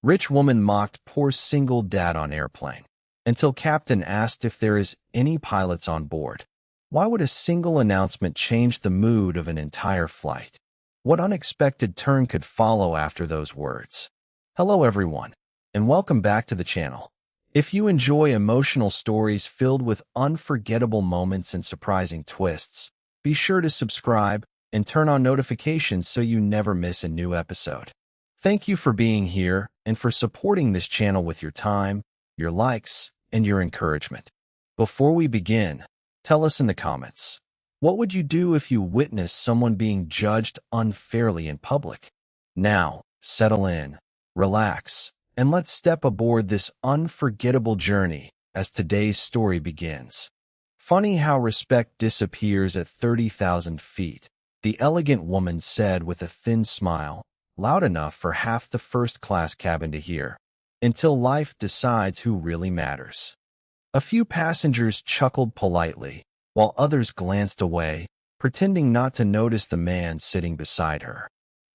Rich woman mocked poor single dad on airplane. Until captain asked if there is any pilots on board. Why would a single announcement change the mood of an entire flight? What unexpected turn could follow after those words? Hello everyone, and welcome back to the channel. If you enjoy emotional stories filled with unforgettable moments and surprising twists, be sure to subscribe and turn on notifications so you never miss a new episode. Thank you for being here and for supporting this channel with your time, your likes, and your encouragement. Before we begin, tell us in the comments, what would you do if you witnessed someone being judged unfairly in public? Now, settle in, relax, and let's step aboard this unforgettable journey as today's story begins. Funny how respect disappears at 30,000 feet, the elegant woman said with a thin smile, loud enough for half the first-class cabin to hear. Until life decides who really matters. A few passengers chuckled politely, while others glanced away, pretending not to notice the man sitting beside her.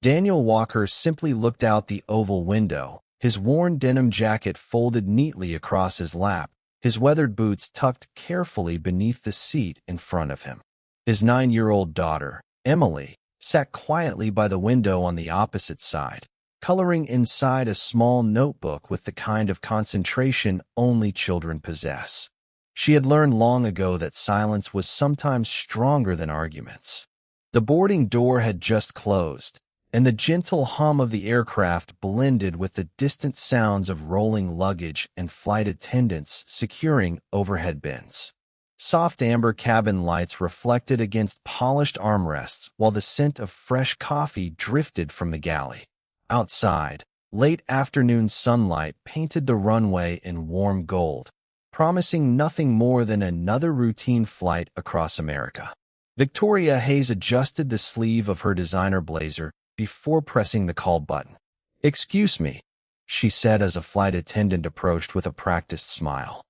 Daniel Walker simply looked out the oval window, his worn denim jacket folded neatly across his lap, his weathered boots tucked carefully beneath the seat in front of him. His 9-year-old daughter, Emily, sat quietly by the window on the opposite side, coloring inside a small notebook with the kind of concentration only children possess. She had learned long ago that silence was sometimes stronger than arguments. The boarding door had just closed, and the gentle hum of the aircraft blended with the distant sounds of rolling luggage and flight attendants securing overhead bins. Soft amber cabin lights reflected against polished armrests while the scent of fresh coffee drifted from the galley. Outside, late afternoon sunlight painted the runway in warm gold, promising nothing more than another routine flight across America. Victoria Hayes adjusted the sleeve of her designer blazer before pressing the call button. "Excuse me," she said as a flight attendant approached with a practiced smile.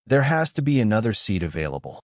"There has to be another seat available.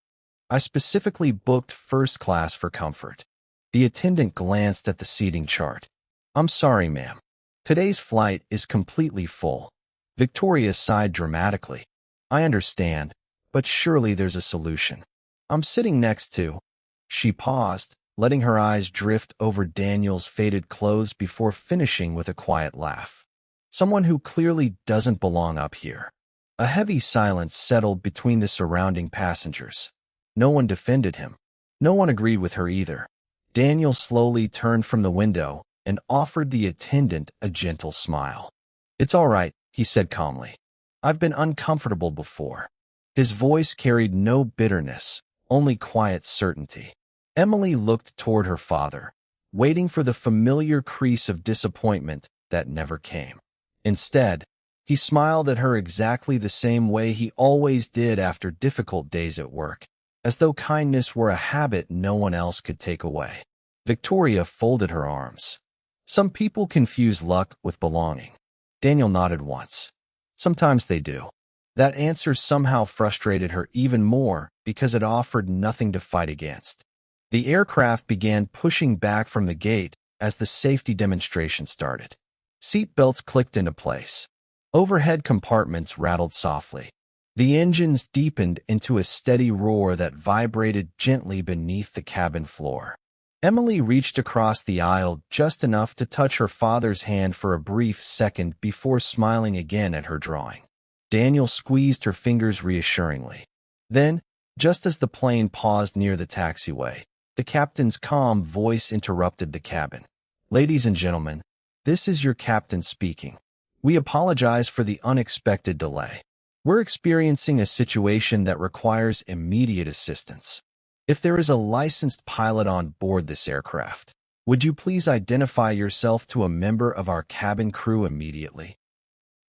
I specifically booked first class for comfort." The attendant glanced at the seating chart. "I'm sorry, ma'am. Today's flight is completely full." Victoria sighed dramatically. "I understand, but surely there's a solution. I'm sitting next to—" She paused, letting her eyes drift over Daniel's faded clothes before finishing with a quiet laugh. "Someone who clearly doesn't belong up here." A heavy silence settled between the surrounding passengers. No one defended him. No one agreed with her either. Daniel slowly turned from the window and offered the attendant a gentle smile. "It's all right," he said calmly. "I've been uncomfortable before." His voice carried no bitterness, only quiet certainty. Emily looked toward her father, waiting for the familiar crease of disappointment that never came. Instead, he smiled at her exactly the same way he always did after difficult days at work, as though kindness were a habit no one else could take away. Victoria folded her arms. "Some people confuse luck with belonging." Daniel nodded once. "Sometimes they do." That answer somehow frustrated her even more because it offered nothing to fight against. The aircraft began pushing back from the gate as the safety demonstration started. Seat belts clicked into place. Overhead compartments rattled softly. The engines deepened into a steady roar that vibrated gently beneath the cabin floor. Emily reached across the aisle just enough to touch her father's hand for a brief second before smiling again at her drawing. Daniel squeezed her fingers reassuringly. Then, just as the plane paused near the taxiway, the captain's calm voice interrupted the cabin. "Ladies and gentlemen, this is your captain speaking. We apologize for the unexpected delay. We're experiencing a situation that requires immediate assistance. If there is a licensed pilot on board this aircraft, would you please identify yourself to a member of our cabin crew immediately?"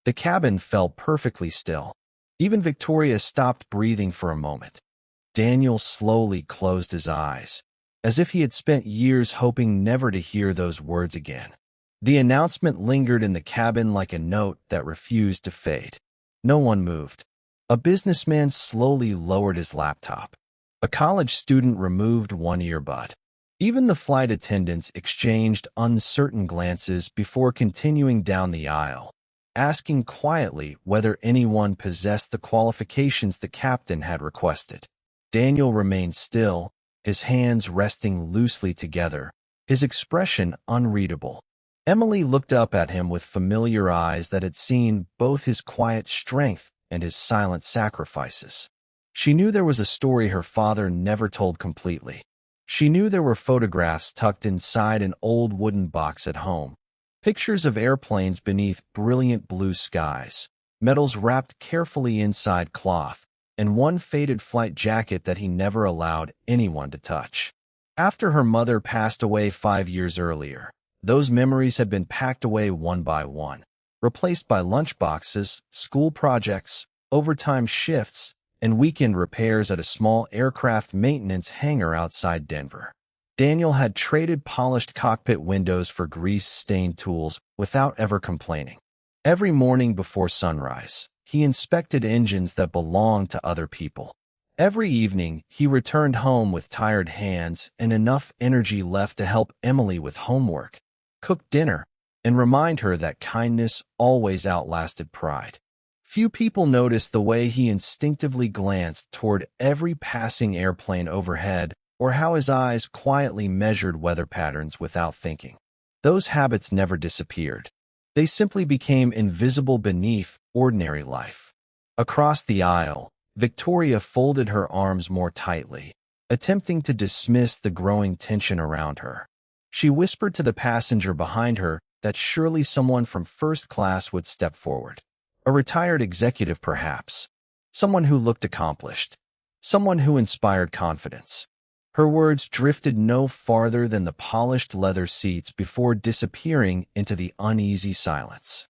The cabin fell perfectly still. Even Victoria stopped breathing for a moment. Daniel slowly closed his eyes, as if he had spent years hoping never to hear those words again. The announcement lingered in the cabin like a note that refused to fade. No one moved. A businessman slowly lowered his laptop. A college student removed one earbud. Even the flight attendants exchanged uncertain glances before continuing down the aisle. asking quietly whether anyone possessed the qualifications the captain had requested. Daniel remained still, his hands resting loosely together, his expression unreadable. Emily looked up at him with familiar eyes that had seen both his quiet strength and his silent sacrifices. She knew there was a story her father never told completely. She knew there were photographs tucked inside an old wooden box at home. Pictures of airplanes beneath brilliant blue skies, medals wrapped carefully inside cloth, and one faded flight jacket that he never allowed anyone to touch. After her mother passed away 5 years earlier, those memories had been packed away one by one, replaced by lunchboxes, school projects, overtime shifts, and weekend repairs at a small aircraft maintenance hangar outside Denver. Daniel had traded polished cockpit windows for grease-stained tools without ever complaining. Every morning before sunrise, he inspected engines that belonged to other people. Every evening, he returned home with tired hands and enough energy left to help Emily with homework, cook dinner, and remind her that kindness always outlasted pride. Few people noticed the way he instinctively glanced toward every passing airplane overhead or how his eyes quietly measured weather patterns without thinking. Those habits never disappeared. They simply became invisible beneath ordinary life. Across the aisle, Victoria folded her arms more tightly, attempting to dismiss the growing tension around her. She whispered to the passenger behind her that surely someone from first class would step forward. A retired executive, perhaps. Someone who looked accomplished. Someone who inspired confidence. Her words drifted no farther than the polished leather seats before disappearing into the uneasy silence.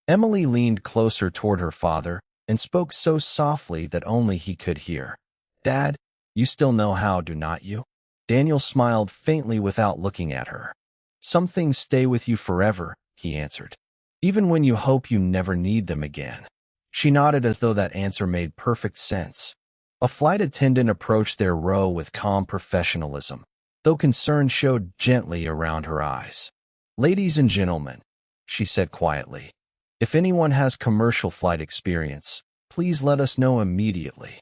Emily leaned closer toward her father and spoke so softly that only he could hear. "Dad, you still know how, do not you?" Daniel smiled faintly without looking at her. "Some things stay with you forever," he answered. "Even when you hope you never need them again." She nodded as though that answer made perfect sense. A flight attendant approached their row with calm professionalism, though concern showed gently around her eyes. "Ladies and gentlemen," she said quietly, "if anyone has commercial flight experience, please let us know immediately."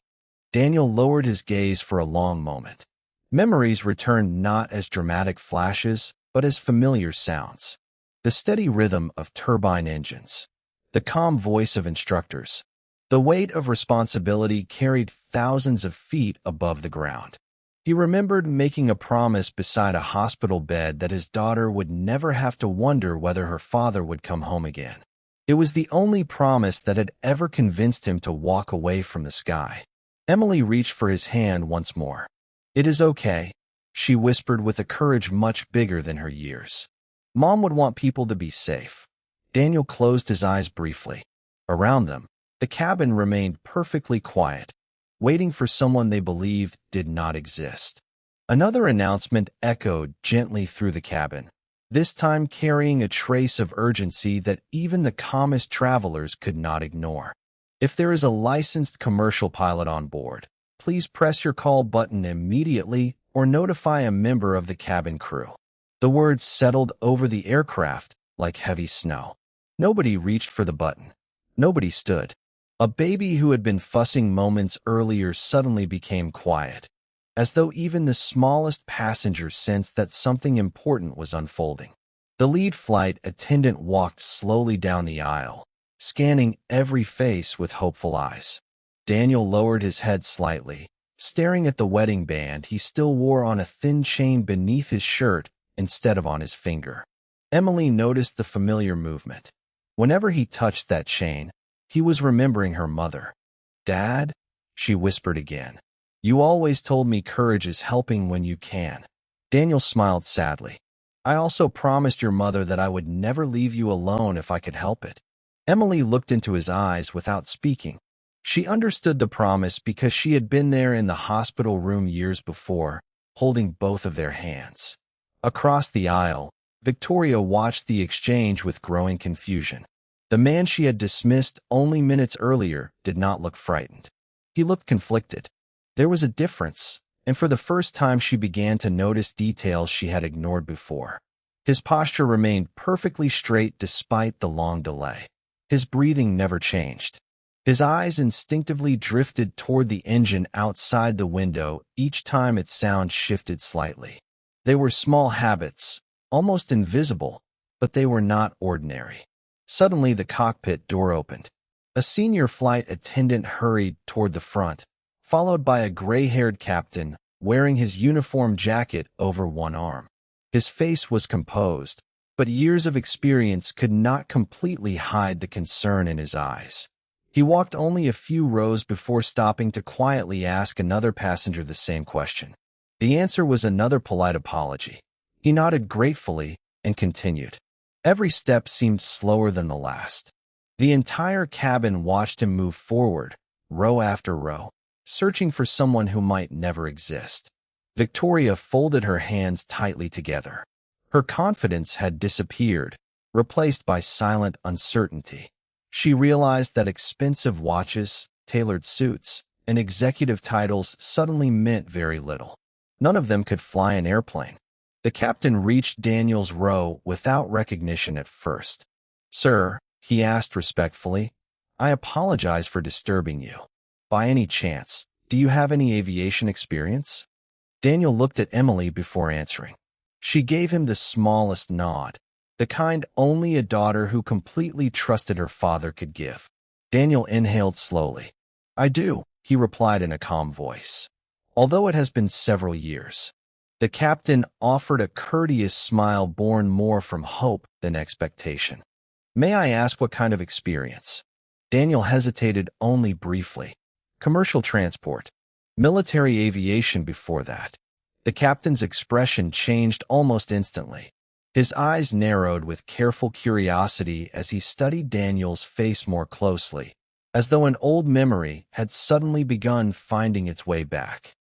Daniel lowered his gaze for a long moment. Memories returned not as dramatic flashes, but as familiar sounds. The steady rhythm of turbine engines, the calm voice of instructors, the weight of responsibility carried thousands of feet above the ground. He remembered making a promise beside a hospital bed that his daughter would never have to wonder whether her father would come home again. It was the only promise that had ever convinced him to walk away from the sky. Emily reached for his hand once more. "It is okay," she whispered with a courage much bigger than her years. "Mom would want people to be safe." Daniel closed his eyes briefly. Around them, the cabin remained perfectly quiet, waiting for someone they believed did not exist. Another announcement echoed gently through the cabin, this time carrying a trace of urgency that even the calmest travelers could not ignore. "If there is a licensed commercial pilot on board, please press your call button immediately or notify a member of the cabin crew." The words settled over the aircraft like heavy snow. Nobody reached for the button. Nobody stood. A baby who had been fussing moments earlier suddenly became quiet, as though even the smallest passenger sensed that something important was unfolding. The lead flight attendant walked slowly down the aisle, scanning every face with hopeful eyes. Daniel lowered his head slightly, staring at the wedding band he still wore on a thin chain beneath his shirt instead of on his finger. Emily noticed the familiar movement. Whenever he touched that chain, he was remembering her mother. "Dad," she whispered again, "you always told me courage is helping when you can." Daniel smiled sadly. "I also promised your mother that I would never leave you alone if I could help it." Emily looked into his eyes without speaking. She understood the promise because she had been there in the hospital room years before, holding both of their hands. Across the aisle, Victoria watched the exchange with growing confusion. The man she had dismissed only minutes earlier did not look frightened. He looked conflicted. There was a difference, and for the first time she began to notice details she had ignored before. His posture remained perfectly straight despite the long delay. His breathing never changed. His eyes instinctively drifted toward the engine outside the window each time its sound shifted slightly. They were small habits, almost invisible, but they were not ordinary. Suddenly, the cockpit door opened. A senior flight attendant hurried toward the front, followed by a gray-haired captain wearing his uniform jacket over one arm. His face was composed, but years of experience could not completely hide the concern in his eyes. He walked only a few rows before stopping to quietly ask another passenger the same question. The answer was another polite apology. He nodded gratefully and continued. Every step seemed slower than the last. The entire cabin watched him move forward, row after row, searching for someone who might never exist. Victoria folded her hands tightly together. Her confidence had disappeared, replaced by silent uncertainty. She realized that expensive watches, tailored suits, and executive titles suddenly meant very little. None of them could fly an airplane. The captain reached Daniel's row without recognition at first. "Sir," he asked respectfully, "I apologize for disturbing you. By any chance, do you have any aviation experience?" Daniel looked at Emily before answering. She gave him the smallest nod, the kind only a daughter who completely trusted her father could give. Daniel inhaled slowly. "I do," he replied in a calm voice. "Although it has been several years." The captain offered a courteous smile born more from hope than expectation. "May I ask what kind of experience?" Daniel hesitated only briefly. "Commercial transport. Military aviation before that." The captain's expression changed almost instantly. His eyes narrowed with careful curiosity as he studied Daniel's face more closely, as though an old memory had suddenly begun finding its way back.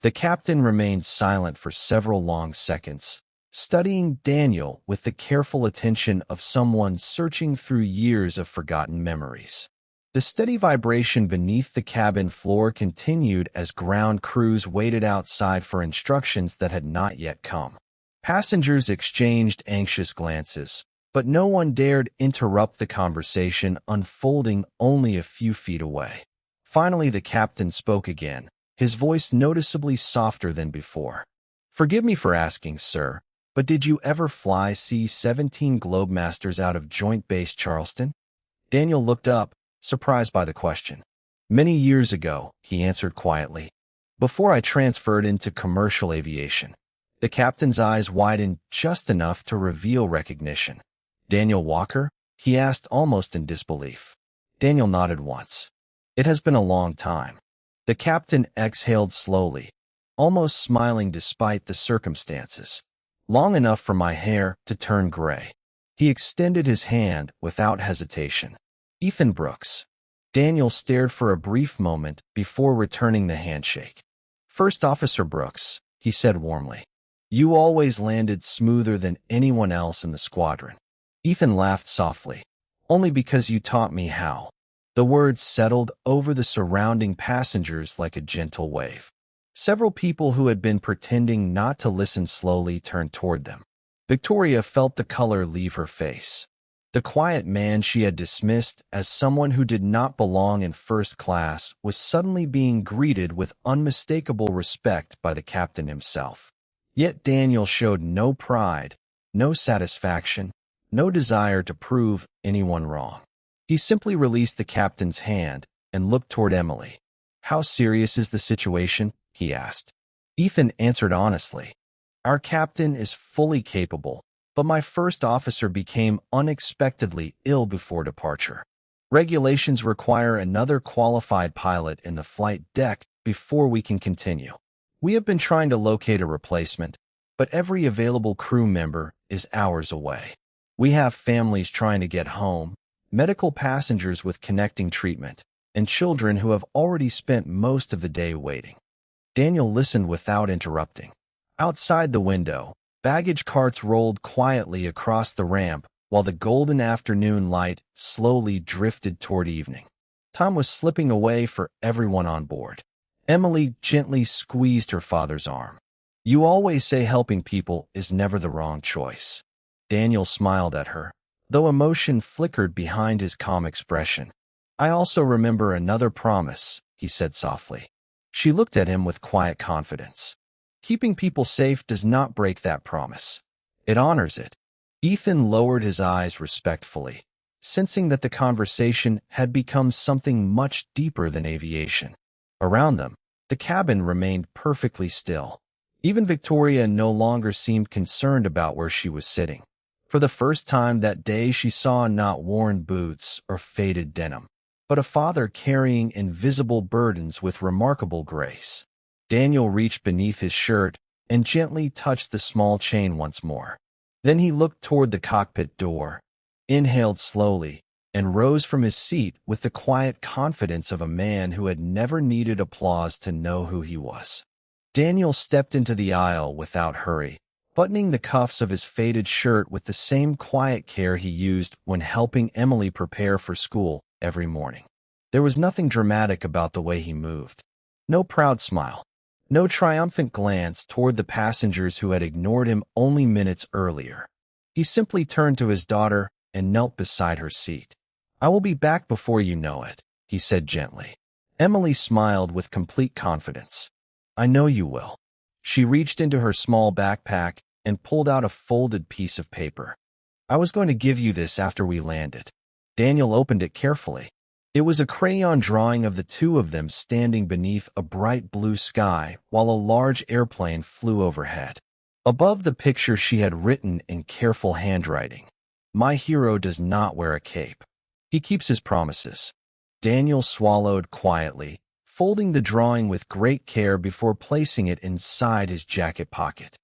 The captain remained silent for several long seconds, studying Daniel with the careful attention of someone searching through years of forgotten memories. The steady vibration beneath the cabin floor continued as ground crews waited outside for instructions that had not yet come. Passengers exchanged anxious glances, but no one dared interrupt the conversation unfolding only a few feet away. Finally, the captain spoke again, his voice noticeably softer than before. "Forgive me for asking, sir, but did you ever fly C-17 Globemasters out of Joint Base Charleston?" Daniel looked up, surprised by the question. "Many years ago," he answered quietly, "before I transferred into commercial aviation." The captain's eyes widened just enough to reveal recognition. "Daniel Walker?" he asked almost in disbelief. Daniel nodded once. "It has been a long time." The captain exhaled slowly, almost smiling despite the circumstances. "Long enough for my hair to turn gray." He extended his hand without hesitation. "Ethan Brooks." Daniel stared for a brief moment before returning the handshake. "First Officer Brooks," he said warmly. "You always landed smoother than anyone else in the squadron." Ethan laughed softly. "Only because you taught me how." The words settled over the surrounding passengers like a gentle wave. Several people who had been pretending not to listen slowly turned toward them. Victoria felt the color leave her face. The quiet man she had dismissed as someone who did not belong in first class was suddenly being greeted with unmistakable respect by the captain himself. Yet Daniel showed no pride, no satisfaction, no desire to prove anyone wrong. He simply released the captain's hand and looked toward Emily. "How serious is the situation?" he asked. Ethan answered honestly. "Our captain is fully capable, but my first officer became unexpectedly ill before departure. Regulations require another qualified pilot in the flight deck before we can continue. We have been trying to locate a replacement, but every available crew member is hours away. We have families trying to get home, medical passengers with connecting treatment, and children who have already spent most of the day waiting." Daniel listened without interrupting. Outside the window, baggage carts rolled quietly across the ramp while the golden afternoon light slowly drifted toward evening. Time was slipping away for everyone on board. Emily gently squeezed her father's arm. "You always say helping people is never the wrong choice." Daniel smiled at her. though emotion flickered behind his calm expression. "I also remember another promise," he said softly. She looked at him with quiet confidence. "Keeping people safe does not break that promise. It honors it." Ethan lowered his eyes respectfully, sensing that the conversation had become something much deeper than aviation. Around them, the cabin remained perfectly still. Even Victoria no longer seemed concerned about where she was sitting. For the first time that day, she saw not worn boots or faded denim, but a father carrying invisible burdens with remarkable grace. Daniel reached beneath his shirt and gently touched the small chain once more. Then he looked toward the cockpit door, inhaled slowly, and rose from his seat with the quiet confidence of a man who had never needed applause to know who he was. Daniel stepped into the aisle without hurry, buttoning the cuffs of his faded shirt with the same quiet care he used when helping Emily prepare for school every morning. There was nothing dramatic about the way he moved. No proud smile. No triumphant glance toward the passengers who had ignored him only minutes earlier. He simply turned to his daughter and knelt beside her seat. "I will be back before you know it," he said gently. Emily smiled with complete confidence. "I know you will." She reached into her small backpack and pulled out a folded piece of paper. "I was going to give you this after we landed." Daniel opened it carefully. It was a crayon drawing of the two of them standing beneath a bright blue sky while a large airplane flew overhead. Above the picture, she had written in careful handwriting, "My hero does not wear a cape. He keeps his promises." Daniel swallowed quietly, folding the drawing with great care before placing it inside his jacket pocket.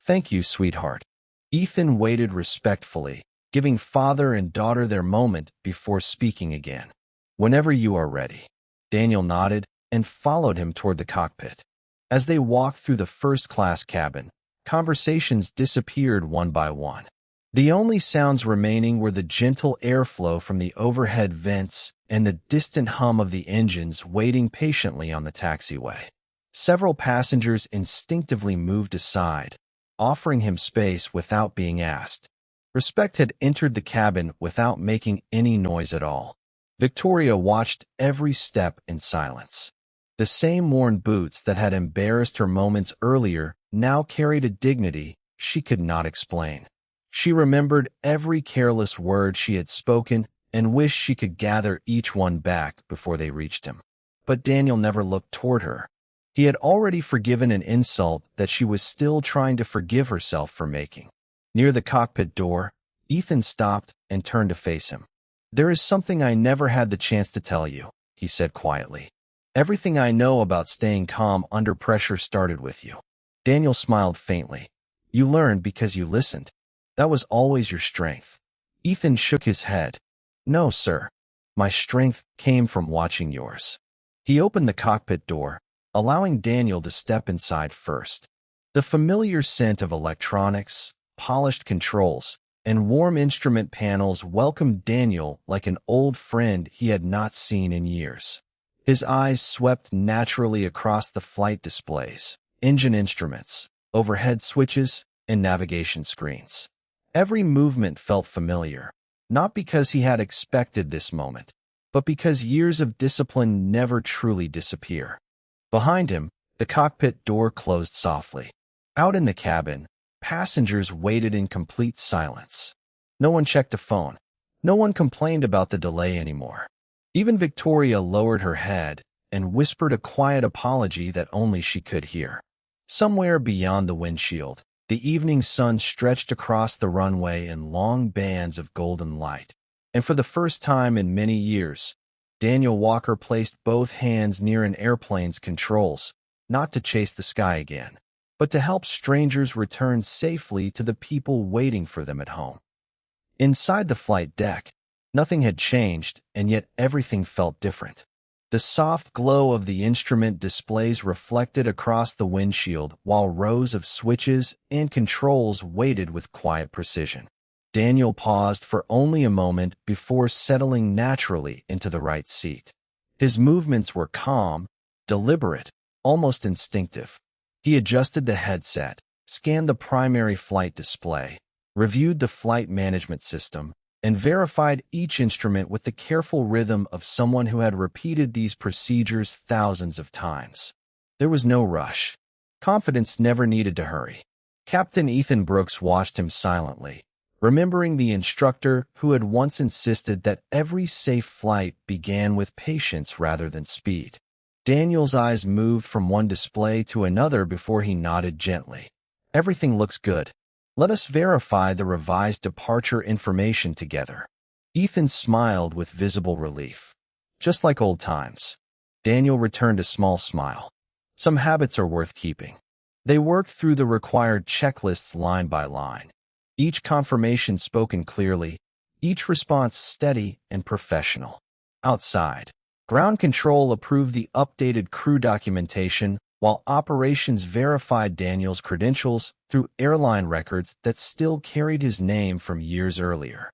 "Thank you, sweetheart." Ethan waited respectfully, giving father and daughter their moment before speaking again. "Whenever you are ready." Daniel nodded and followed him toward the cockpit. As they walked through the first-class cabin, conversations disappeared one by one. The only sounds remaining were the gentle airflow from the overhead vents and the distant hum of the engines waiting patiently on the taxiway. Several passengers instinctively moved aside, offering him space without being asked. Respect had entered the cabin without making any noise at all. Victoria watched every step in silence. The same worn boots that had embarrassed her moments earlier now carried a dignity she could not explain. She remembered every careless word she had spoken and wished she could gather each one back before they reached him. But Daniel never looked toward her. He had already forgiven an insult that she was still trying to forgive herself for making. Near the cockpit door, Ethan stopped and turned to face him. "There is something I never had the chance to tell you," he said quietly. "Everything I know about staying calm under pressure started with you." Daniel smiled faintly. "You learned because you listened. That was always your strength." Ethan shook his head. "No, sir. My strength came from watching yours." He opened the cockpit door, allowing Daniel to step inside first. The familiar scent of electronics, polished controls, and warm instrument panels welcomed Daniel like an old friend he had not seen in years. His eyes swept naturally across the flight displays, engine instruments, overhead switches, and navigation screens. Every movement felt familiar, not because he had expected this moment, but because years of discipline never truly disappear. Behind him, the cockpit door closed softly. Out in the cabin, passengers waited in complete silence. No one checked a phone. No one complained about the delay anymore. Even Victoria lowered her head and whispered a quiet apology that only she could hear. Somewhere beyond the windshield, the evening sun stretched across the runway in long bands of golden light. And for the first time in many years, Daniel Walker placed both hands near an airplane's controls, not to chase the sky again, but to help strangers return safely to the people waiting for them at home. Inside the flight deck, nothing had changed, and yet everything felt different. The soft glow of the instrument displays reflected across the windshield while rows of switches and controls waited with quiet precision. Daniel paused for only a moment before settling naturally into the right seat. His movements were calm, deliberate, almost instinctive. He adjusted the headset, scanned the primary flight display, reviewed the flight management system, and verified each instrument with the careful rhythm of someone who had repeated these procedures thousands of times. There was no rush. Confidence never needed to hurry. Captain Ethan Brooks watched him silently, remembering the instructor who had once insisted that every safe flight began with patience rather than speed. Daniel's eyes moved from one display to another before he nodded gently. Everything looks good. Let us verify the revised departure information together. Ethan smiled with visible relief. Just like old times. Daniel returned a small smile. Some habits are worth keeping. They worked through the required checklists line by line. Each confirmation spoken clearly, each response steady and professional. Outside, ground control approved the updated crew documentation, while operations verified Daniel's credentials through airline records that still carried his name from years earlier.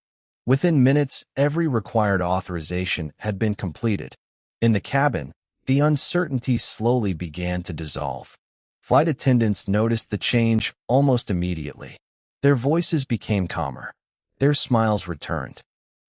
Within minutes, every required authorization had been completed. In the cabin, the uncertainty slowly began to dissolve. Flight attendants noticed the change almost immediately. Their voices became calmer. Their smiles returned.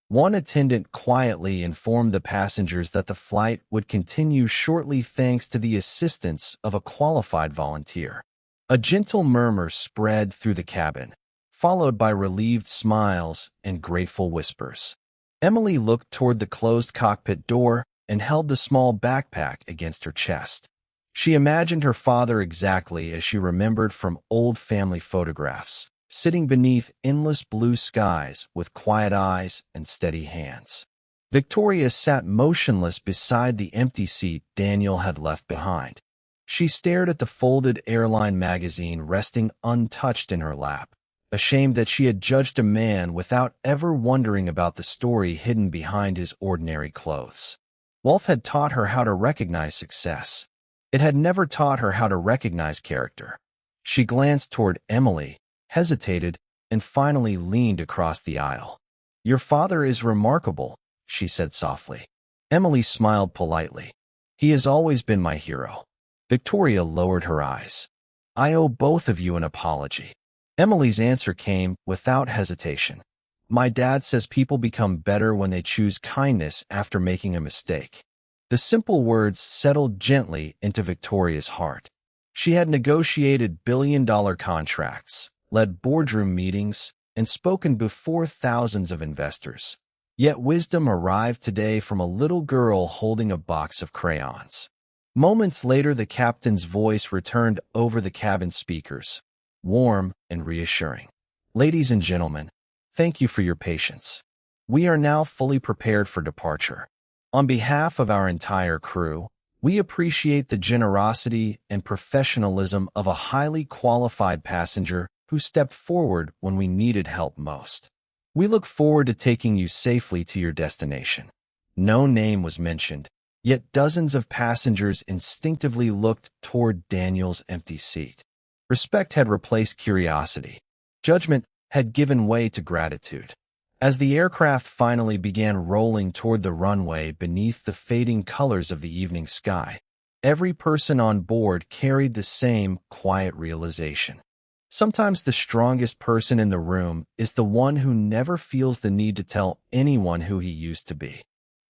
One attendant quietly informed the passengers that the flight would continue shortly thanks to the assistance of a qualified volunteer. A gentle murmur spread through the cabin, followed by relieved smiles and grateful whispers. Emily looked toward the closed cockpit door and held the small backpack against her chest. She imagined her father exactly as she remembered from old family photographs, sitting beneath endless blue skies with quiet eyes and steady hands. Victoria sat motionless beside the empty seat Daniel had left behind. She stared at the folded airline magazine resting untouched in her lap, ashamed that she had judged a man without ever wondering about the story hidden behind his ordinary clothes. Wealth had taught her how to recognize success. It had never taught her how to recognize character. She glanced toward Emily, hesitated, and finally leaned across the aisle. "Your father is remarkable," she said softly. Emily smiled politely. "He has always been my hero." Victoria lowered her eyes. "I owe both of you an apology." Emily's answer came without hesitation. "My dad says people become better when they choose kindness after making a mistake." The simple words settled gently into Victoria's heart. She had negotiated billion-dollar contracts, led boardroom meetings, and spoken before thousands of investors. Yet wisdom arrived today from a little girl holding a box of crayons. Moments later, the captain's voice returned over the cabin speakers, warm and reassuring. "Ladies and gentlemen, thank you for your patience. We are now fully prepared for departure. On behalf of our entire crew, we appreciate the generosity and professionalism of a highly qualified passenger who stepped forward when we needed help most. We look forward to taking you safely to your destination." No name was mentioned, yet dozens of passengers instinctively looked toward Daniel's empty seat. Respect had replaced curiosity. Judgment had given way to gratitude. As the aircraft finally began rolling toward the runway beneath the fading colors of the evening sky, every person on board carried the same quiet realization. Sometimes the strongest person in the room is the one who never feels the need to tell anyone who he used to be.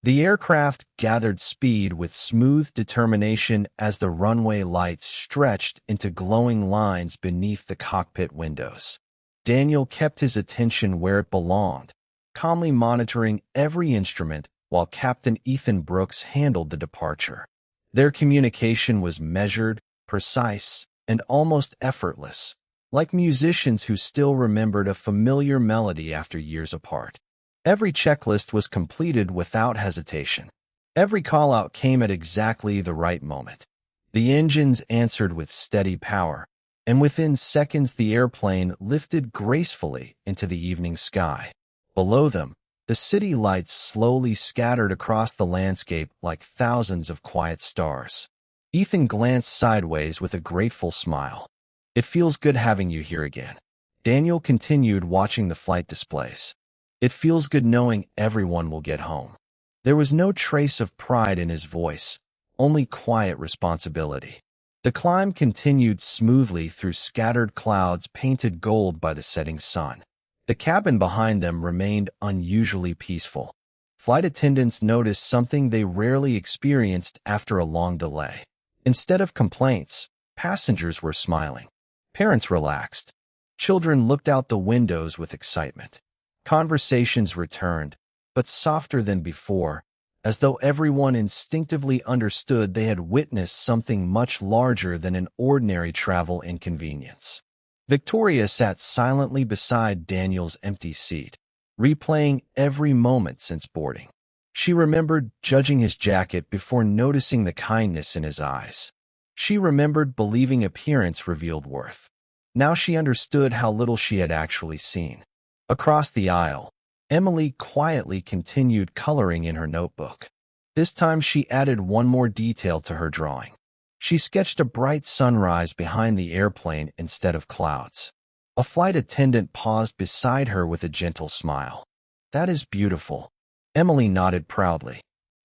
The aircraft gathered speed with smooth determination as the runway lights stretched into glowing lines beneath the cockpit windows. Daniel kept his attention where it belonged, calmly monitoring every instrument while Captain Ethan Brooks handled the departure. Their communication was measured, precise, and almost effortless, like musicians who still remembered a familiar melody after years apart. Every checklist was completed without hesitation. Every call-out came at exactly the right moment. The engines answered with steady power, and within seconds the airplane lifted gracefully into the evening sky. Below them, the city lights slowly scattered across the landscape like thousands of quiet stars. Ethan glanced sideways with a grateful smile. "It feels good having you here again." Daniel continued watching the flight displays. "It feels good knowing everyone will get home." There was no trace of pride in his voice, only quiet responsibility. The climb continued smoothly through scattered clouds painted gold by the setting sun. The cabin behind them remained unusually peaceful. Flight attendants noticed something they rarely experienced after a long delay. Instead of complaints, passengers were smiling. Parents relaxed. Children looked out the windows with excitement. Conversations returned, but softer than before, as though everyone instinctively understood they had witnessed something much larger than an ordinary travel inconvenience. Victoria sat silently beside Daniel's empty seat, replaying every moment since boarding. She remembered judging his jacket before noticing the kindness in his eyes. She remembered believing appearance revealed worth. Now she understood how little she had actually seen. Across the aisle, Emily quietly continued coloring in her notebook. This time she added one more detail to her drawing. She sketched a bright sunrise behind the airplane instead of clouds. A flight attendant paused beside her with a gentle smile. "That is beautiful." Emily nodded proudly.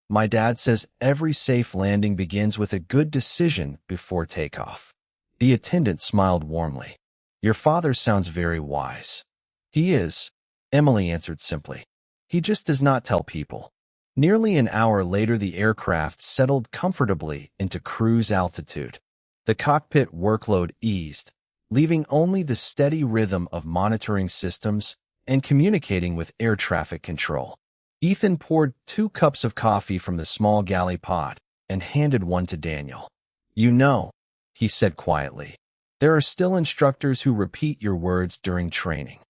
"My dad says every safe landing begins with a good decision before takeoff." The attendant smiled warmly. "Your father sounds very wise." "He is," Emily answered simply. "He just does not tell people." Nearly an hour later, the aircraft settled comfortably into cruise altitude. The cockpit workload eased, leaving only the steady rhythm of monitoring systems and communicating with air traffic control. Ethan poured 2 cups of coffee from the small galley pot and handed one to Daniel. "You know," he said quietly, "there are still instructors who repeat your words during training."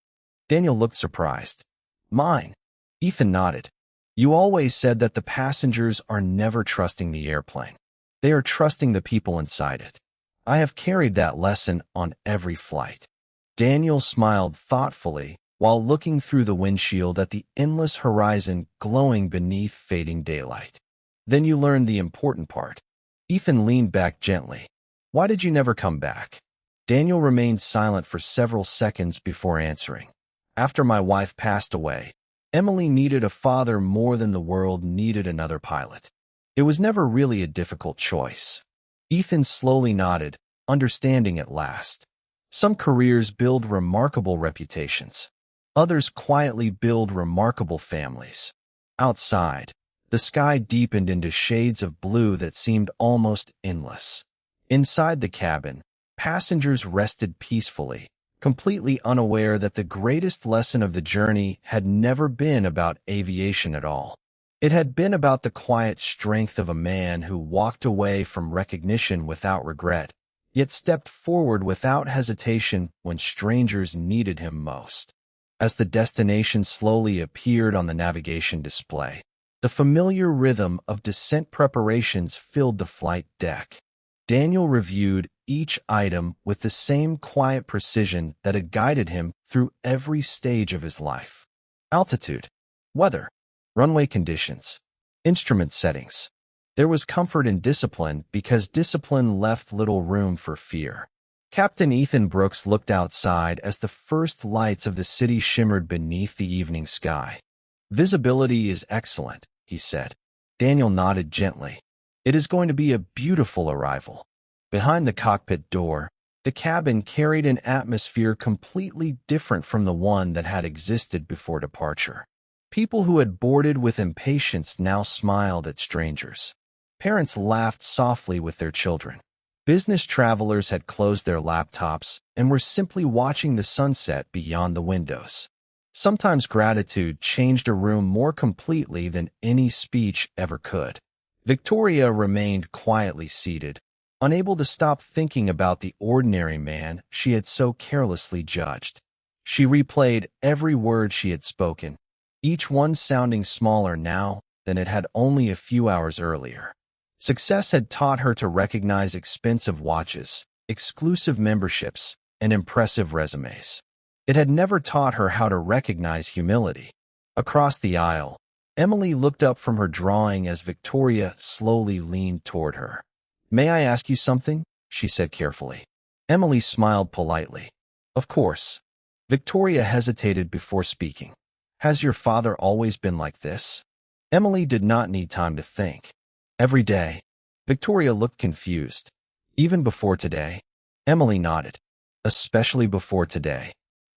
Daniel looked surprised. "Mine?" Ethan nodded. "You always said that the passengers are never trusting the airplane. They are trusting the people inside it. I have carried that lesson on every flight." Daniel smiled thoughtfully while looking through the windshield at the endless horizon glowing beneath fading daylight. "Then you learned the important part." Ethan leaned back gently. "Why did you never come back?" Daniel remained silent for several seconds before answering. "After my wife passed away, Emily needed a father more than the world needed another pilot. It was never really a difficult choice." Ethan slowly nodded, understanding at last. Some careers build remarkable reputations. Others quietly build remarkable families. Outside, the sky deepened into shades of blue that seemed almost endless. Inside the cabin, passengers rested peacefully, completely unaware that the greatest lesson of the journey had never been about aviation at all. It had been about the quiet strength of a man who walked away from recognition without regret, yet stepped forward without hesitation when strangers needed him most. As the destination slowly appeared on the navigation display, the familiar rhythm of descent preparations filled the flight deck. Daniel reviewed each item with the same quiet precision that had guided him through every stage of his life. Altitude, weather, runway conditions, instrument settings. There was comfort in discipline because discipline left little room for fear. Captain Ethan Brooks looked outside as the first lights of the city shimmered beneath the evening sky. "Visibility is excellent," he said. Daniel nodded gently. "It is going to be a beautiful arrival." Behind the cockpit door, the cabin carried an atmosphere completely different from the one that had existed before departure. People who had boarded with impatience now smiled at strangers. Parents laughed softly with their children. Business travelers had closed their laptops and were simply watching the sunset beyond the windows. Sometimes gratitude changed a room more completely than any speech ever could. Victoria remained quietly seated, unable to stop thinking about the ordinary man she had so carelessly judged. She replayed every word she had spoken, each one sounding smaller now than it had only a few hours earlier. Success had taught her to recognize expensive watches, exclusive memberships, and impressive resumes. It had never taught her how to recognize humility. Across the aisle, Emily looked up from her drawing as Victoria slowly leaned toward her. "May I ask you something?" she said carefully. Emily smiled politely. "Of course." Victoria hesitated before speaking. "Has your father always been like this?" Emily did not need time to think. "Every day." Victoria looked confused. "Even before today?" Emily nodded. "Especially before today."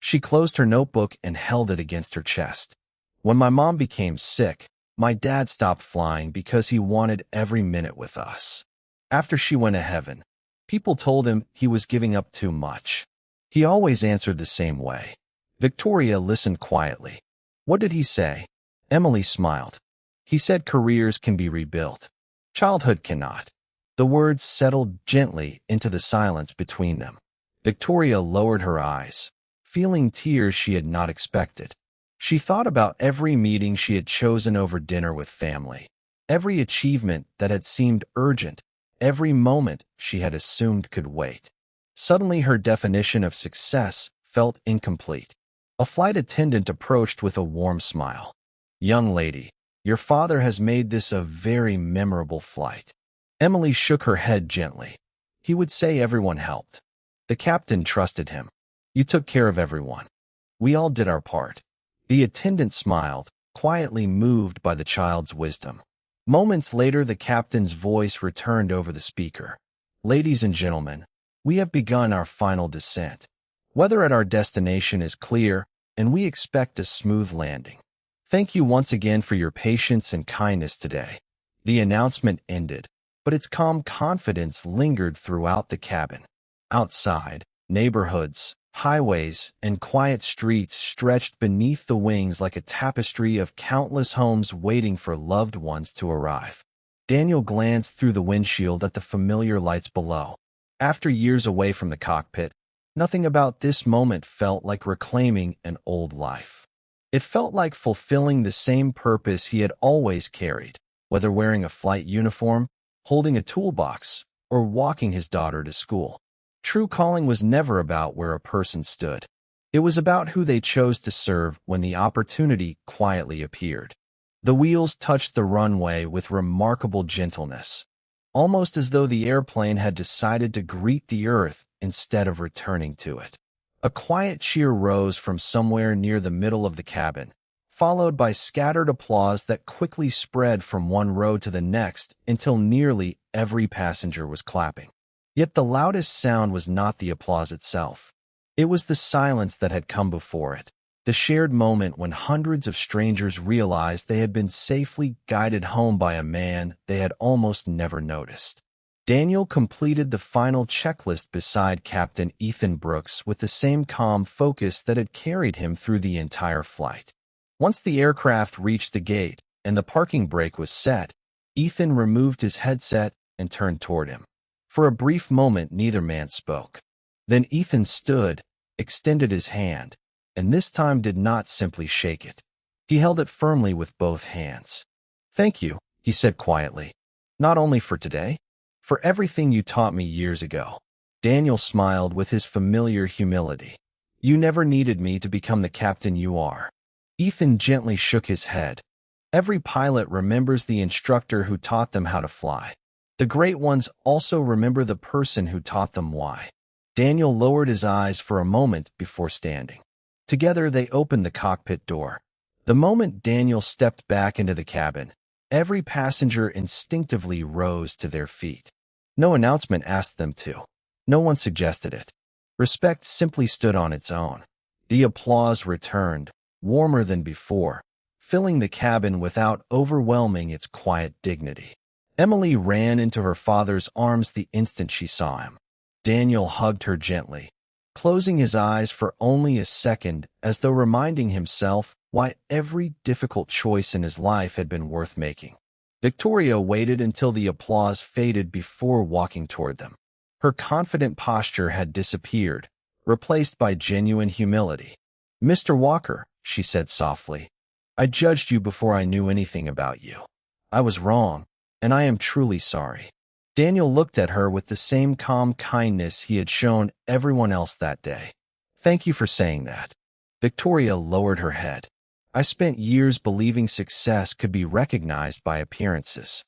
She closed her notebook and held it against her chest. When my mom became sick, my dad stopped flying because he wanted every minute with us. After she went to heaven, people told him he was giving up too much. He always answered the same way. Victoria listened quietly. What did he say? Emily smiled. He said careers can be rebuilt. Childhood cannot. The words settled gently into the silence between them. Victoria lowered her eyes, feeling tears she had not expected. She thought about every meeting she had chosen over dinner with family, every achievement that had seemed urgent, every moment she had assumed could wait. Suddenly her definition of success felt incomplete. A flight attendant approached with a warm smile. "Young lady, your father has made this a very memorable flight." Emily shook her head gently. He would say everyone helped. The captain trusted him. You took care of everyone. We all did our part. The attendant smiled, quietly moved by the child's wisdom. Moments later, the captain's voice returned over the speaker. Ladies and gentlemen, we have begun our final descent. Weather at our destination is clear, and we expect a smooth landing. Thank you once again for your patience and kindness today. The announcement ended, but its calm confidence lingered throughout the cabin. Outside, neighborhoods, highways, and quiet streets stretched beneath the wings like a tapestry of countless homes waiting for loved ones to arrive. Daniel glanced through the windshield at the familiar lights below. After years away from the cockpit, nothing about this moment felt like reclaiming an old life. It felt like fulfilling the same purpose he had always carried, whether wearing a flight uniform, holding a toolbox, or walking his daughter to school. True calling was never about where a person stood. It was about who they chose to serve when the opportunity quietly appeared. The wheels touched the runway with remarkable gentleness, almost as though the airplane had decided to greet the earth instead of returning to it. A quiet cheer rose from somewhere near the middle of the cabin, followed by scattered applause that quickly spread from one row to the next until nearly every passenger was clapping. Yet the loudest sound was not the applause itself. It was the silence that had come before it, the shared moment when hundreds of strangers realized they had been safely guided home by a man they had almost never noticed. Daniel completed the final checklist beside Captain Ethan Brooks with the same calm focus that had carried him through the entire flight. Once the aircraft reached the gate and the parking brake was set, Ethan removed his headset and turned toward him. For a brief moment, neither man spoke. Then Ethan stood, extended his hand, and this time did not simply shake it. He held it firmly with both hands. "Thank you," he said quietly. "Not only for today, for everything you taught me years ago." Daniel smiled with his familiar humility. "You never needed me to become the captain you are." Ethan gently shook his head. Every pilot remembers the instructor who taught them how to fly. The great ones also remember the person who taught them why. Daniel lowered his eyes for a moment before standing. Together they opened the cockpit door. The moment Daniel stepped back into the cabin, every passenger instinctively rose to their feet. No announcement asked them to. No one suggested it. Respect simply stood on its own. The applause returned, warmer than before, filling the cabin without overwhelming its quiet dignity. Emily ran into her father's arms the instant she saw him. Daniel hugged her gently, closing his eyes for only a second as though reminding himself why every difficult choice in his life had been worth making. Victoria waited until the applause faded before walking toward them. Her confident posture had disappeared, replaced by genuine humility. "Mr. Walker," she said softly, "I judged you before I knew anything about you. I was wrong, and I am truly sorry." Daniel looked at her with the same calm kindness he had shown everyone else that day. "Thank you for saying that." Victoria lowered her head. "I spent years believing success could be recognized by appearances."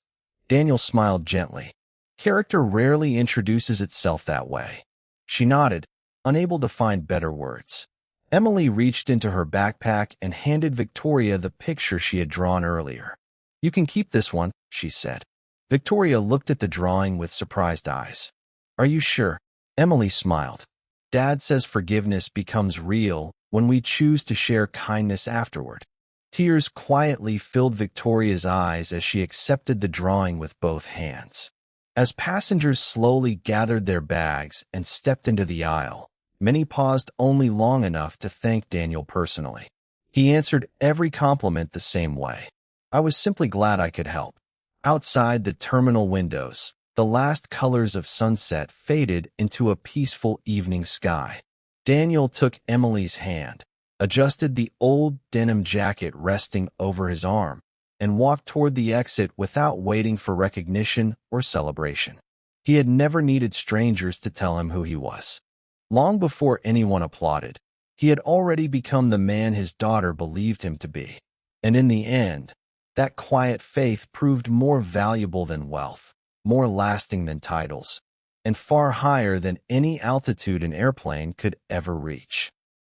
Daniel smiled gently. "Character rarely introduces itself that way." She nodded, unable to find better words. Emily reached into her backpack and handed Victoria the picture she had drawn earlier. "You can keep this one," she said. Victoria looked at the drawing with surprised eyes. "Are you sure?" Emily smiled. "Dad says forgiveness becomes real when we choose to share kindness afterward. Tears quietly filled Victoria's eyes as she accepted the drawing with both hands. As passengers slowly gathered their bags and stepped into the aisle, many paused only long enough to thank Daniel personally. He answered every compliment the same way. "I was simply glad I could help." Outside the terminal windows, the last colors of sunset faded into a peaceful evening sky. Daniel took Emily's hand, adjusted the old denim jacket resting over his arm, and walked toward the exit without waiting for recognition or celebration. He had never needed strangers to tell him who he was. Long before anyone applauded, he had already become the man his daughter believed him to be. And in the end, that quiet faith proved more valuable than wealth, more lasting than titles, and far higher than any altitude an airplane could ever reach.